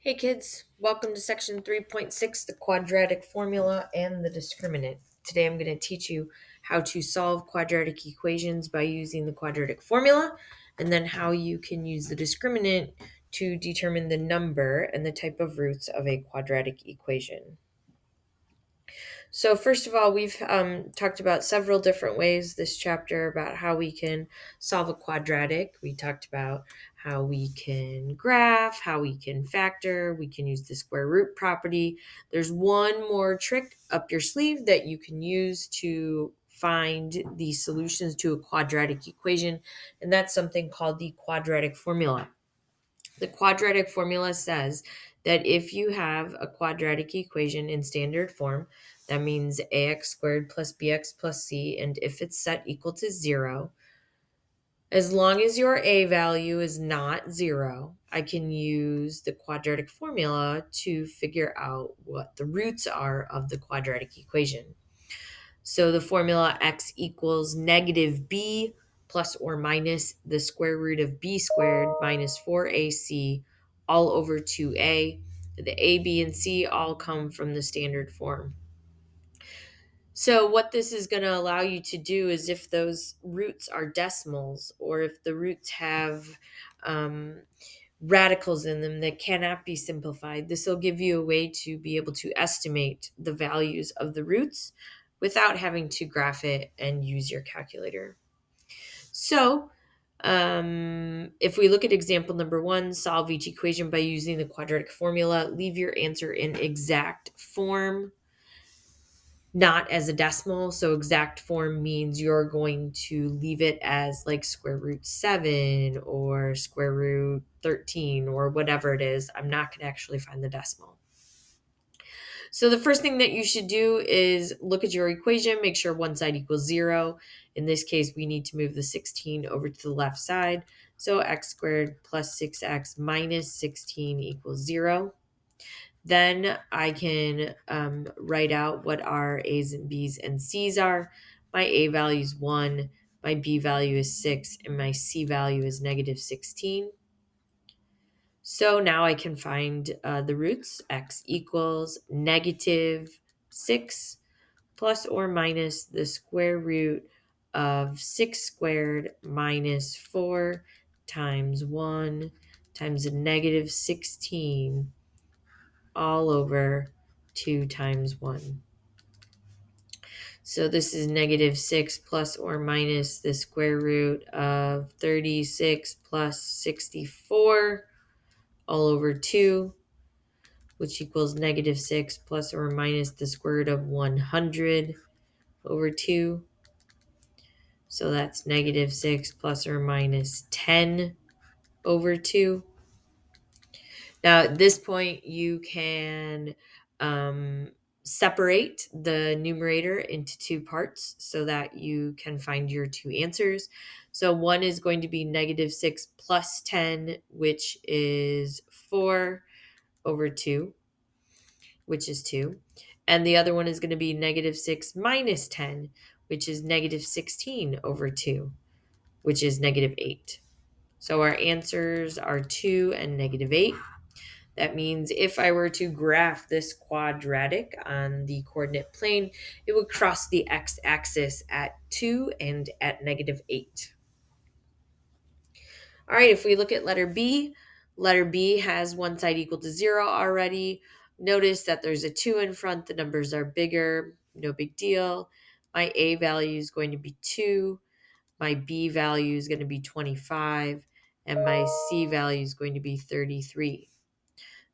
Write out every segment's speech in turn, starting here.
Hey kids, welcome to section 3.6, the quadratic formula and the discriminant. Today I'm going to teach you how to solve quadratic equations by using the quadratic formula, and then how you can use the discriminant to determine the number and the type of roots of a quadratic equation. So first of all, we've talked about several different ways this chapter about how we can solve a quadratic. We talked about how we can graph, how we can factor, we can use the square root property. There's one more trick up your sleeve that you can use to find the solutions to a quadratic equation, and that's something called the quadratic formula. The quadratic formula says that if you have a quadratic equation in standard form, that means ax squared plus bx plus c, and if it's set equal to 0, as long as your a value is not 0, I can use the quadratic formula to figure out what the roots are of the quadratic equation. So the formula x equals negative b plus or minus the square root of b squared minus 4ac all over 2a. The a, b, and c all come from the standard form. So what this is going to allow you to do is, if those roots are decimals, or if the roots have um, radicals in them that cannot be simplified, this will give you a way to be able to estimate the values of the roots without having to graph it and use your calculator. So if we look at example number 1, solve each equation by using the quadratic formula. Leave your answer in exact form, not as a decimal. So exact form means you're going to leave it as like square root 7 or square root 13 or whatever it is. I'm not going to actually find the decimal. So the first thing that you should do is look at your equation, make sure one side equals 0. In this case, we need to move the 16 over to the left side. So x squared plus 6x minus 16 equals 0. Then I can write out what our a's and b's and c's are. My a value is 1, my b value is 6, and my c value is negative 16. So now I can find the roots. X equals negative 6 plus or minus the square root of 6 squared minus 4 times 1 times a negative 16 all over 2 times 1. So this is negative 6 plus or minus the square root of 36 plus 64 all over 2, which equals negative 6 plus or minus the square root of 100 over 2. So that's negative 6 plus or minus 10 over 2. Now, at this point, you can separate the numerator into two parts so that you can find your two answers. So one is going to be negative 6 plus 10, which is 4 over 2, which is 2. And the other one is going to be negative 6 minus 10, which is negative 16 over 2, which is negative 8. So our answers are 2 and negative 8. That means if I were to graph this quadratic on the coordinate plane, it would cross the x-axis at 2 and at negative 8. All right, if we look at letter B has one side equal to 0 already. Notice that there's a 2 in front. The numbers are bigger. No big deal. My A value is going to be 2. My B value is going to be 25. And my C value is going to be 33.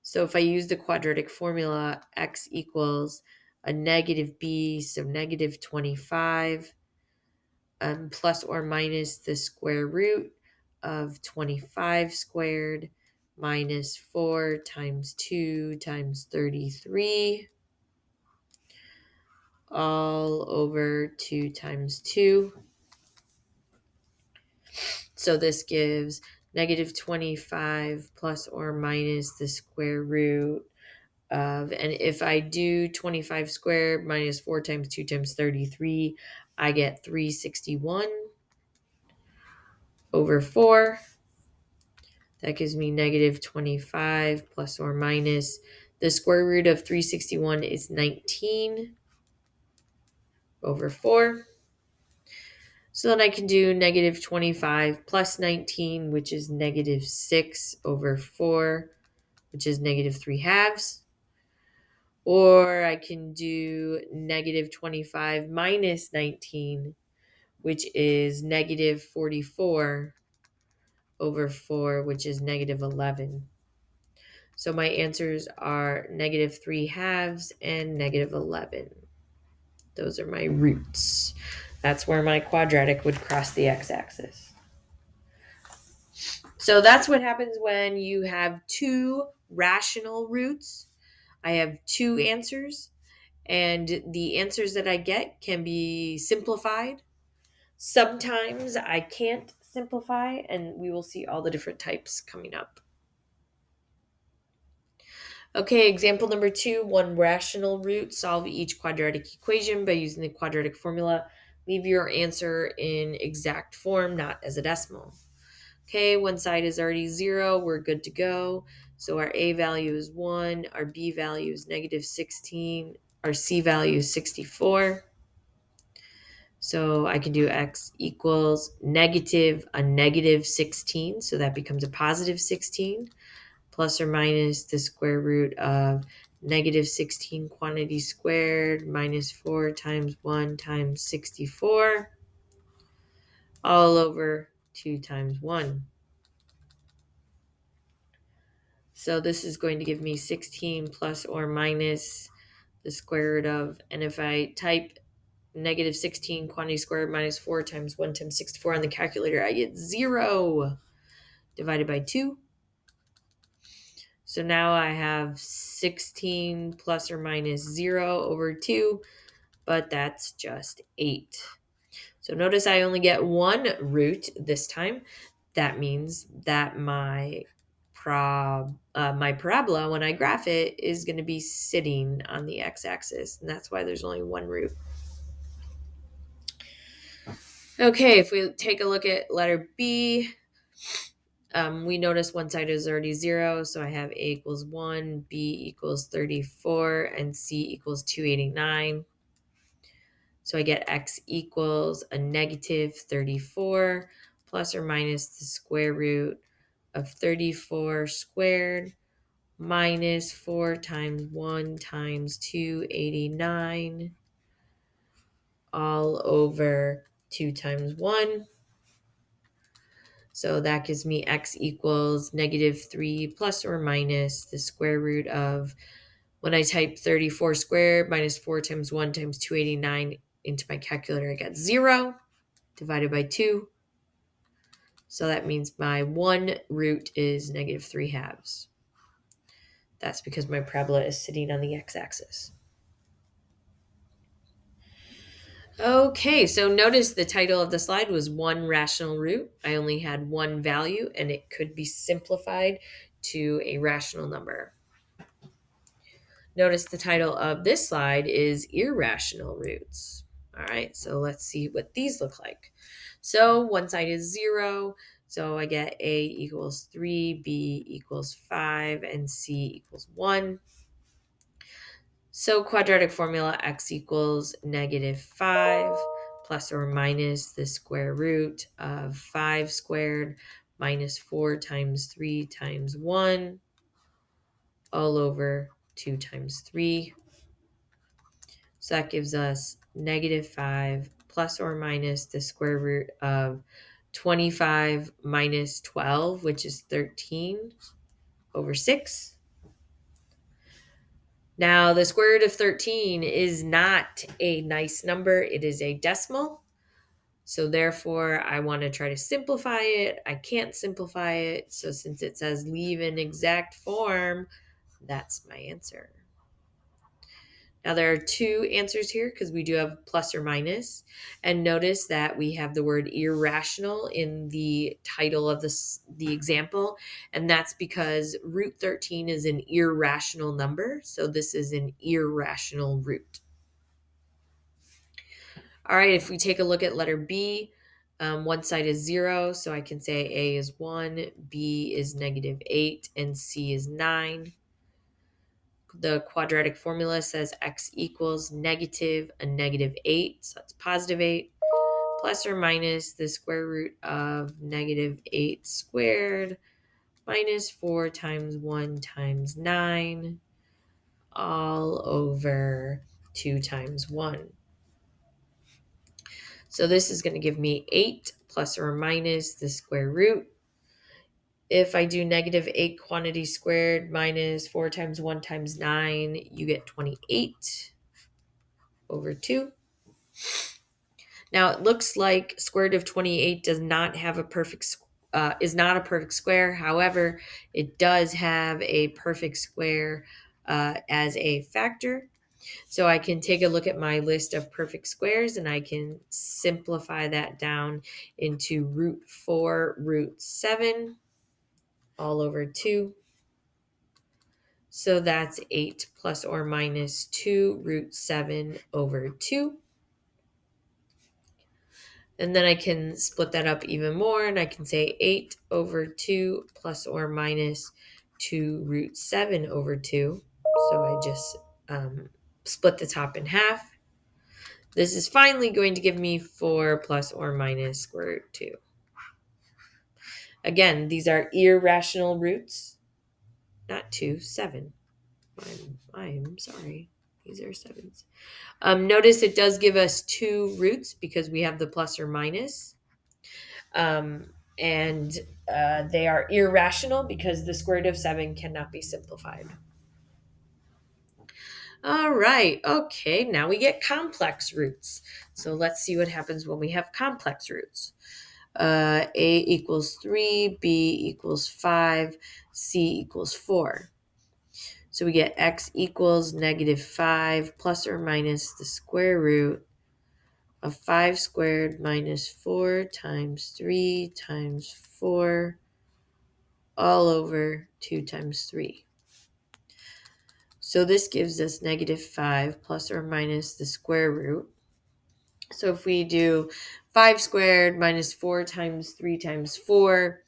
So if I use the quadratic formula, x equals a negative b, so negative 25, plus or minus the square root of 25 squared minus 4 times 2 times 33 all over 2 times 2. So this gives negative 25 plus or minus the square root of, and if I do 25 squared minus 4 times 2 times 33, I get 361 over 4. That gives me negative 25 plus or minus. The square root of 361 is 19 over 4. So then I can do negative 25 plus 19, which is negative 6 over 4, which is negative 3 halves. Or I can do negative 25 minus 19, which is negative 44 over 4, which is negative 11. So my answers are negative 3 halves and negative 11. Those are my roots. That's where my quadratic would cross the x-axis. So that's what happens when you have two rational roots. I have two answers, and the answers that I get can be simplified. Sometimes I can't simplify, and we will see all the different types coming up. Okay, example number 2, one rational root. Solve each quadratic equation by using the quadratic formula. Leave your answer in exact form, not as a decimal. Okay, one side is already 0. We're good to go. So our A value is 1. Our B value is negative 16. Our C value is 64. So I can do x equals a negative 16. So that becomes a positive 16. Plus or minus the square root of negative 16 quantity squared minus 4 times 1 times 64 all over 2 times 1. So this is going to give me 16 plus or minus the square root of, and if I type negative 16 quantity squared minus 4 times 1 times 64 on the calculator, I get 0 divided by 2. So now I have 16 plus or minus 0 over 2, but that's just 8. So notice I only get one root this time. That means that my parabola, when I graph it, is going to be sitting on the x-axis, and that's why there's only one root. Okay, if we take a look at letter B, we notice one side is already 0, so I have A equals 1, B equals 34, and C equals 289. So I get x equals a negative 34 plus or minus the square root of 34 squared minus 4 times 1 times 289 all over 2 times 1. So that gives me x equals negative 3 plus or minus the square root of, when I type 34 squared minus 4 times 1 times 289 into my calculator, I got 0 divided by 2. So that means my one root is negative 3 halves. That's because my parabola is sitting on the x-axis. Okay, so notice the title of the slide was one rational root. I only had one value, and it could be simplified to a rational number. Notice the title of this slide is irrational roots. All right, so let's see what these look like. So one side is 0, so I get A equals 3, B equals 5, and C equals 1. So quadratic formula, x equals negative 5 plus or minus the square root of 5 squared minus 4 times 3 times 1 all over 2 times 3. So that gives us negative 5 plus or minus the square root of 25 minus 12, which is 13 over 6. Now, the square root of 13 is not a nice number. It is a decimal. So therefore, I want to try to simplify it. I can't simplify it. So since it says leave in exact form, that's my answer. Now there are two answers here because we do have plus or minus. And notice that we have the word irrational in the title of the example. And that's because root 13 is an irrational number. So this is an irrational root. All right, if we take a look at letter B, One side is 0, so I can say A is 1, B is -8, and C is 9. The quadratic formula says x equals negative a -8, so that's +8, plus or minus the square root of -8 squared minus 4 times 1 times 9 all over 2 times 1. So this is going to give me 8 plus or minus the square root. If I do -8 quantity squared minus 4 times 1 times 9, you get 28 over 2. Now it looks like square root of 28 does not have a is not a perfect square. However, it does have a perfect square as a factor. So I can take a look at my list of perfect squares and I can simplify that down into √4√7 all over 2. So that's 8 plus or minus 2√7 over 2. And then I can split that up even more and I can say 8 over 2 plus or minus 2√7 over 2. So I just split the top in half. This is finally going to give me 4 plus or minus square root 2. Again, these are irrational roots, not 2, 7. I'm sorry. These are 7s. Notice it does give us 2 roots because we have the plus or minus. And they are irrational because the square root of 7 cannot be simplified. All right. Okay, now we get complex roots. So let's see what happens when we have complex roots. A equals 3, B equals 5, C equals 4. So we get x equals -5 plus or minus the square root of 5 squared minus 4 times 3 times 4 all over 2 times 3. So this gives us -5 plus or minus the square root. So if we do 5 squared minus 4 times 3 times 4,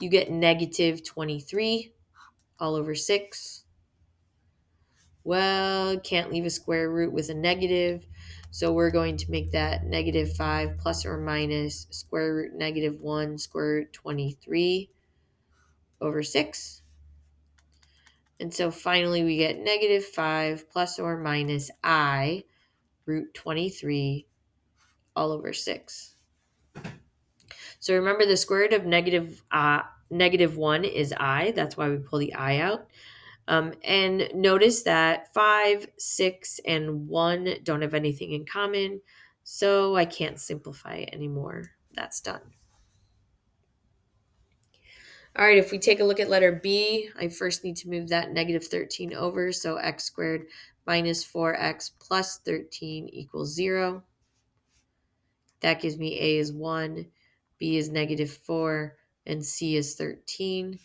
you get -23 all over 6. Well, can't leave a square root with a negative, so we're going to make that -5 plus or minus square root -1 square root 23 over 6. And so finally we get -5 plus or minus I root 23 all over 6. So remember the square root of -1 is I. That's why we pull the I out. And notice that 5, 6, and 1 don't have anything in common, so I can't simplify it anymore. That's done. All right, if we take a look at letter B, I first need to move that -13 over, so x squared minus 4x plus 13 equals 0. That gives me A is 1, B is -4, and C is 13.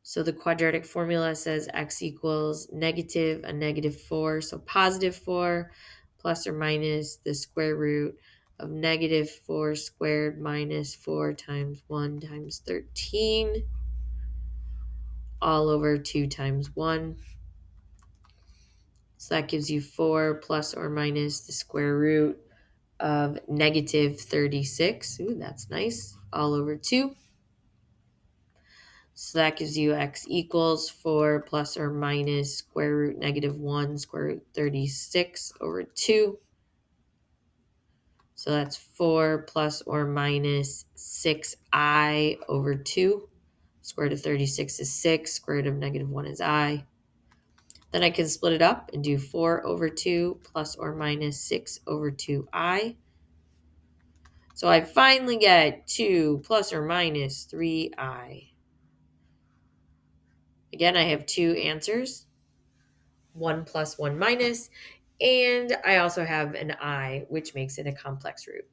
So the quadratic formula says x equals negative a -4, so +4 plus or minus the square root of -4 squared minus 4 times 1 times 13 all over 2 times 1. So that gives you 4 plus or minus the square root of -36. Ooh, that's nice. All over 2. So that gives you x equals 4 plus or minus square root -1 square root 36 over 2. So that's 4 plus or minus 6i over 2. Square root of 36 is 6. Square root of -1 is I. Then I can split it up and do 4 over 2 plus or minus 6 over 2i. So I finally get 2 plus or minus 3i. Again, I have 2 answers, 1 plus 1 minus, and I also have an I, which makes it a complex root.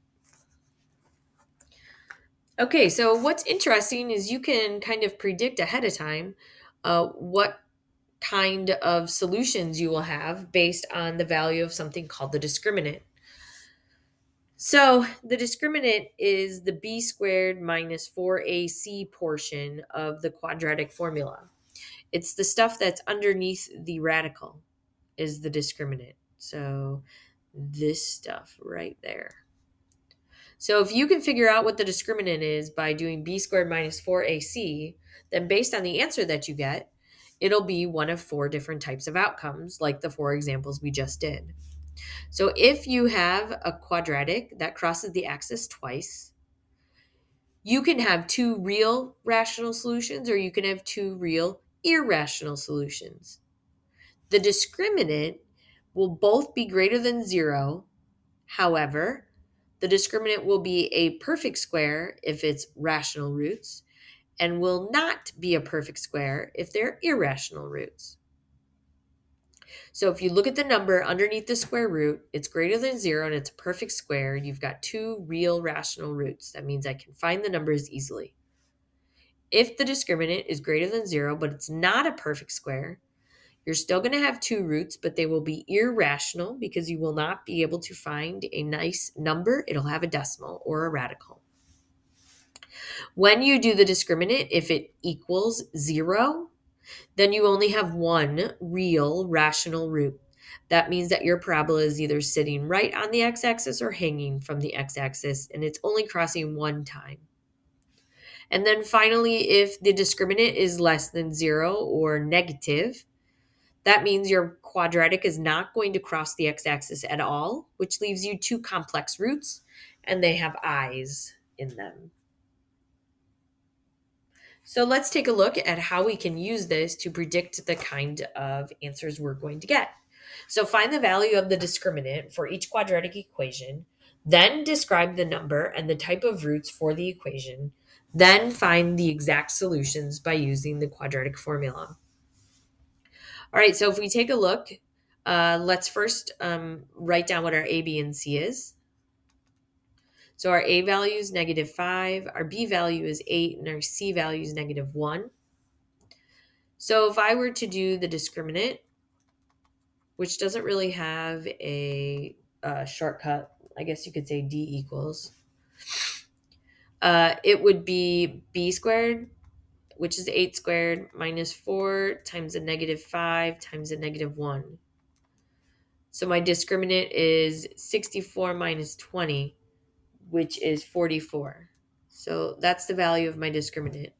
Okay, so what's interesting is you can kind of predict ahead of time what kind of solutions you will have based on the value of something called the discriminant. So the discriminant is the b squared minus 4ac portion of the quadratic formula. It's the stuff that's underneath the radical is the discriminant. So this stuff right there. So if you can figure out what the discriminant is by doing b squared minus 4ac, then based on the answer that you get, it'll be one of 4 different types of outcomes, like the 4 examples we just did. So if you have a quadratic that crosses the axis twice, you can have 2 real rational solutions or you can have 2 real irrational solutions. The discriminant will both be greater than 0. However, the discriminant will be a perfect square if it's rational roots and will not be a perfect square if they're irrational roots. So if you look at the number underneath the square root, it's greater than 0 and it's a perfect square. You've got 2 real rational roots. That means I can find the numbers easily. If the discriminant is greater than 0, but it's not a perfect square, you're still going to have 2 roots, but they will be irrational because you will not be able to find a nice number. It'll have a decimal or a radical. When you do the discriminant, if it equals 0, then you only have 1 real rational root. That means that your parabola is either sitting right on the x-axis or hanging from the x-axis, and it's only crossing 1 time. And then finally, if the discriminant is less than 0 or negative, that means your quadratic is not going to cross the x-axis at all, which leaves you 2 complex roots, and they have eyes in them. So let's take a look at how we can use this to predict the kind of answers we're going to get. So find the value of the discriminant for each quadratic equation, then describe the number and the type of roots for the equation, then find the exact solutions by using the quadratic formula. All right, so if we take a look, let's first write down what our A, B, and C is. So our A value is -5, our B value is 8, and our C value is -1. So if I were to do the discriminant, which doesn't really have a shortcut, I guess you could say D equals, it would be B squared, which is 8 squared, minus 4 times a -5 times a -1. So my discriminant is 64 minus 20, which is 44. So that's the value of my discriminant.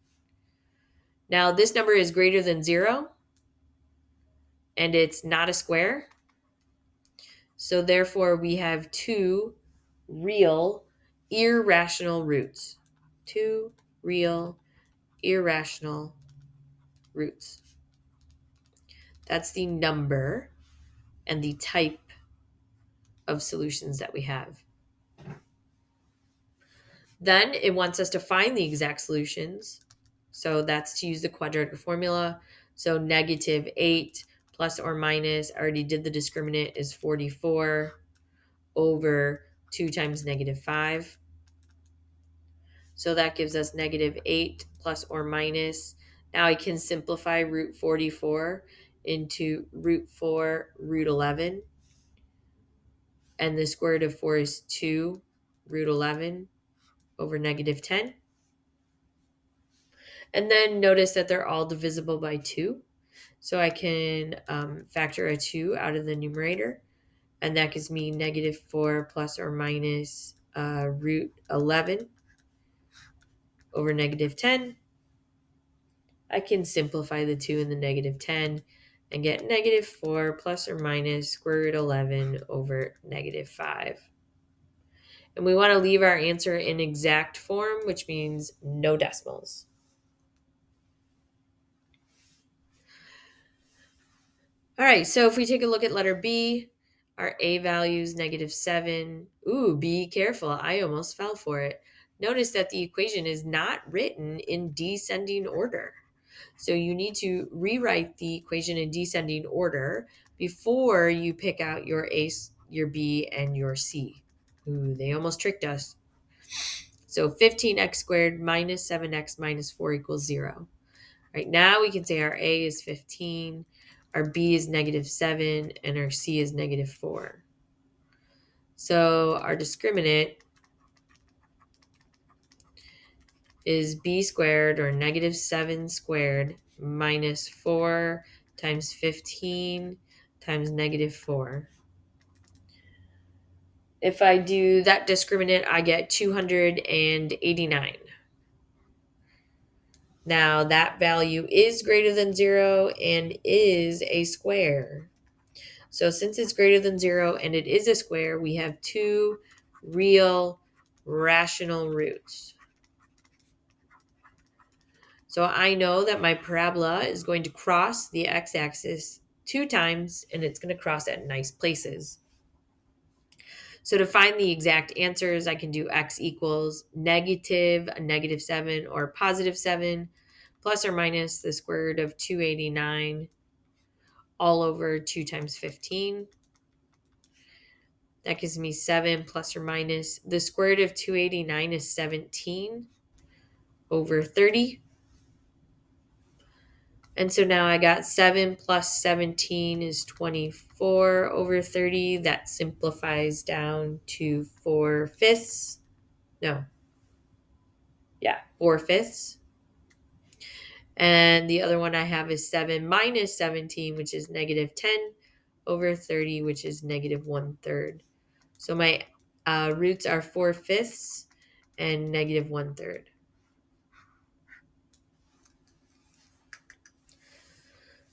Now this number is greater than 0, and it's not a square. So therefore we have 2 real irrational roots. 2 real irrational roots. That's the number and the type of solutions that we have. Then it wants us to find the exact solutions. So that's to use the quadratic formula. So -8 plus or minus, I already did the discriminant, is 44 over 2 times -5. So that gives us -8 plus or minus. Now I can simplify root 44 into root 4 root 11. And the square root of 4 is 2 root 11 over -10. And then notice that they're all divisible by 2. So I can factor a 2 out of the numerator. And that gives me -4 plus or minus root 11 over -10. I can simplify the 2 and the -10 and get -4 plus or minus square root 11 over -5. And we want to leave our answer in exact form, which means no decimals. All right, so if we take a look at letter B, our A value is -7. Ooh, be careful. I almost fell for it. Notice that the equation is not written in descending order. So you need to rewrite the equation in descending order before you pick out your A, your B, and your C. Ooh, they almost tricked us. So 15x squared minus 7x minus 4 equals 0. Right now we can say our A is 15, our B is -7, and our C is -4. So our discriminant is b squared, or negative 7 squared, minus 4 times 15 times negative 4. If I do that discriminant, I get 289. Now that value is greater than 0 and is a square. So since it's greater than 0 and it is a square, we have two real rational roots. So I know that my parabola is going to cross the x-axis 2 times, and it's going to cross at nice places. So to find the exact answers, I can do x equals negative a negative 7 or positive 7 plus or minus the square root of 289 all over 2 times 15. That gives me 7 plus or minus the square root of 289 is 17 over 30. And so now I got 7 plus 17 is 24 over 30. That simplifies down to 4/5. No. Yeah, 4/5. And the other one I have is 7 minus 17, which is negative 10 over 30, which is negative 1/3. So my roots are 4/5 and negative 1/3.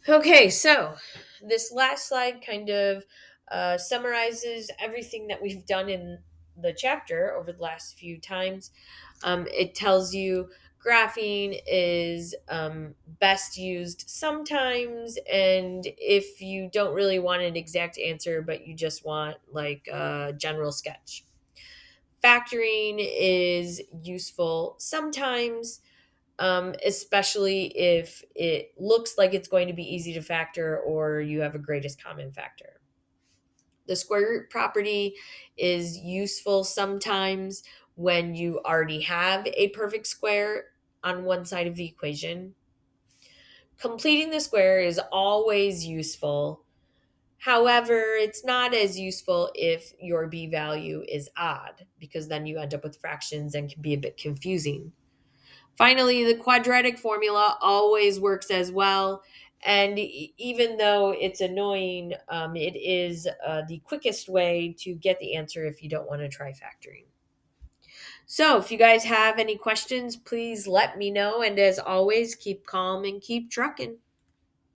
Okay, so this last slide kind of summarizes everything that we've done in the chapter over the last few times. It tells you graphing is best used sometimes, and if you don't really want an exact answer, but you just want like a general sketch. Factoring is useful sometimes, especially if it looks like it's going to be easy to factor or you have a greatest common factor. The square root property is useful sometimes when you already have a perfect square on one side of the equation. Completing the square is always useful. However, it's not as useful if your b value is odd, because then you end up with fractions and can be a bit confusing. Finally, the quadratic formula always works as well. And even though it's annoying, it is the quickest way to get the answer if you don't want to try factoring. So if you guys have any questions, please let me know. And as always, keep calm and keep trucking.